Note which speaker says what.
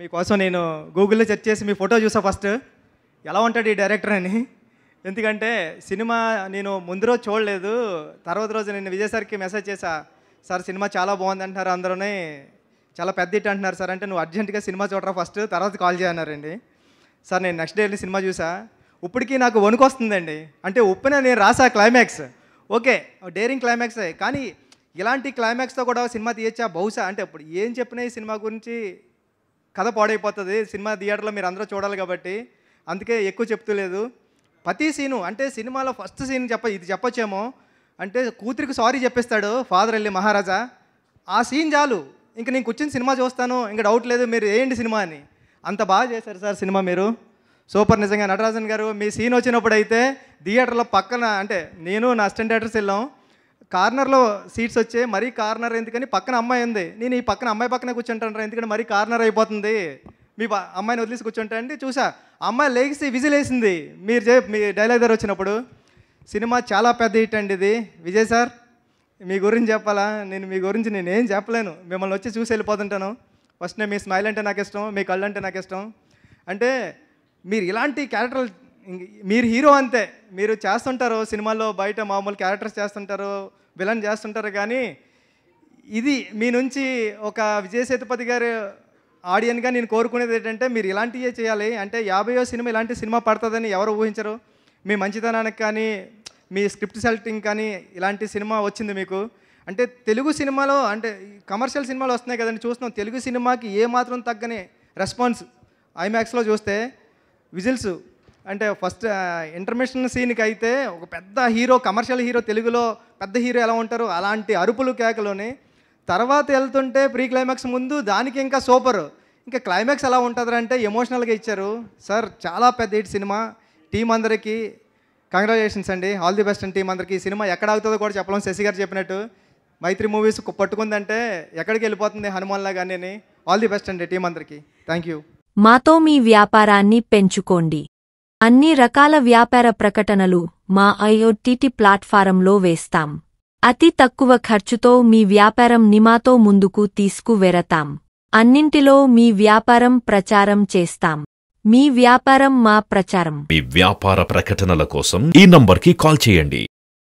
Speaker 1: మీకోసం నేను గూగుల్లో సెర్చ్ చేసి మీ ఫోటో చూసా ఫస్ట్ ఎలా ఉంటాడు ఈ డైరెక్టర్ అని. ఎందుకంటే సినిమా నేను ముందు రోజు చూడలేదు, తర్వాత రోజు నేను విజయ్ సార్కి మెసేజ్ చేశా, సార్ సినిమా చాలా బాగుంది అంటున్నారు, అందరూనే చాలా పెద్ద హిట్ అంటున్నారు సార్ అంటే, నువ్వు అర్జెంటుగా సినిమా చూడరా ఫస్ట్, తర్వాత కాల్ చేయన్నారండి. సార్ నేను నెక్స్ట్ డే వెళ్ళి సినిమా చూసా, ఇప్పటికీ నాకు వణుకు వస్తుందండి. అంటే ఉప్పిన నేను రాసా క్లైమాక్స్, ఓకే డేరింగ్ క్లైమాక్సే, కానీ ఇలాంటి క్లైమాక్స్తో కూడా సినిమా తీయచ్చా బహుశా అంటే ఇప్పుడు ఏం చెప్పినా ఈ సినిమా గురించి కథ పాడైపోతుంది. సినిమా థియేటర్లో మీరు అందరూ చూడాలి కాబట్టి అందుకే ఎక్కువ చెప్తలేదు. ప్రతి సీను అంటే సినిమాలో ఫస్ట్ సీన్ ఇది చెప్పొచ్చేమో అంటే కూతురికి సారీ చెప్పేస్తాడు ఫాదర్ వెళ్ళి మహారాజా, ఆ సీన్ చాలు ఇంక నేను కూర్చొని సినిమా చూస్తాను, ఇంకా డౌట్ లేదు మీరు వేయండి సినిమా అని. అంత బాగా చేశారు సార్ సినిమా, మీరు సూపర్. నిజంగా నటరాజన్ గారు మీ సీన్ వచ్చినప్పుడు అయితే థియేటర్లో పక్కన అంటే నేను నా అసిస్టెంట్ డైరెక్టర్స్ వెళ్ళాం, కార్నర్లో సీట్స్ వచ్చాయి, మరీ కార్నర్ ఎందుకని పక్కన అమ్మాయి ఉంది, నేను ఈ పక్కన అమ్మాయి పక్కనే కూర్చుంటాను ఎందుకంటే మరీ కార్నర్ అయిపోతుంది, మీ అమ్మాయిని వదిలేసి కూర్చుంటానండి. చూసా అమ్మాయి లేచి విజిల్ వేసింది మీ డైలాగ్ దగ్గర వచ్చినప్పుడు. సినిమా చాలా పెద్ద హిట్ అండి ఇది. విజయ్ సార్ మీ గురించి చెప్పాలా, మీ గురించి నేనేం చెప్పలేను, మిమ్మల్ని వచ్చి చూసి వెళ్ళిపోతుంటాను. ఫస్ట్ మీ స్మైల్ అంటే నాకు ఇష్టం, మీ కళ్ళు అంటే నాకు ఇష్టం. అంటే మీరు ఇలాంటి క్యారెక్టర్, మీరు హీరో అంతే, మీరు చేస్తుంటారు సినిమాల్లో బయట మామూలు క్యారెక్టర్స్ చేస్తుంటారు, విలన్ చేస్తుంటారు, కానీ ఇది మీ నుంచి ఒక విజయ్ సేతుపతి గారు ఆడియన్గా నేను కోరుకునేది ఏంటంటే మీరు ఇలాంటివే చేయాలి. అంటే 50వ సినిమా ఇలాంటి సినిమా పడుతుందని ఎవరు ఊహించరు. మీ మంచితనానికి కానీ మీ స్క్రిప్ట్ సెలెక్టింగ్ కానీ ఇలాంటి సినిమా వచ్చింది మీకు. అంటే తెలుగు సినిమాలో అంటే కమర్షియల్ సినిమాలు వస్తున్నాయి కదండి, చూస్తున్నాం, తెలుగు సినిమాకి ఏమాత్రం తగ్గని రెస్పాన్స్. ఐమాక్స్లో చూస్తే విజిల్స్ అంటే ఫస్ట్ ఇంటర్మిషన్ సీన్కి అయితే ఒక పెద్ద హీరో, కమర్షియల్ హీరో, తెలుగులో పెద్ద హీరో ఎలా ఉంటారో అలాంటి అరుపులు కేకలోని, తర్వాత వెళ్తుంటే ప్రీ క్లైమాక్స్ ముందు దానికి ఇంకా సూపర్, ఇంకా క్లైమాక్స్ ఎలా ఉంటుంది అంటే ఎమోషనల్గా ఇచ్చారు సార్. చాలా పెద్ద హిట్ సినిమా. టీం అందరికీ కంగ్రాచులేషన్స్ అండి, ఆల్ ది బెస్ట్ అండి టీం అందరికీ. ఈ సినిమా ఎక్కడ అవుతుందో కూడా చెప్పలేం. శశి గారు చెప్పినట్టు మైత్రి మూవీస్ పట్టుకుందంటే ఎక్కడికి వెళ్ళిపోతుంది హనుమాన్లా కానీ. ఆల్ ది బెస్ట్ అండి టీం అందరికీ. Thank you.
Speaker 2: మాతో మీ వ్యాపారాన్ని పెంచుకోండి. అన్ని రకాల వ్యాపార ప్రకటనలు మా IoT ప్లాట్ఫారంలో వేస్తాం. అతి తక్కువ ఖర్చుతో మీ వ్యాపారం నిమాతో ముందుకు తీసుకువెరతాం. అన్నింటిలో మీ వ్యాపారం ప్రచారం చేస్తాం. మీ వ్యాపారం మా ప్రచారం.
Speaker 3: మీ వ్యాపార ప్రకటనల కోసం ఈ నంబర్కి కాల్ చేయండి.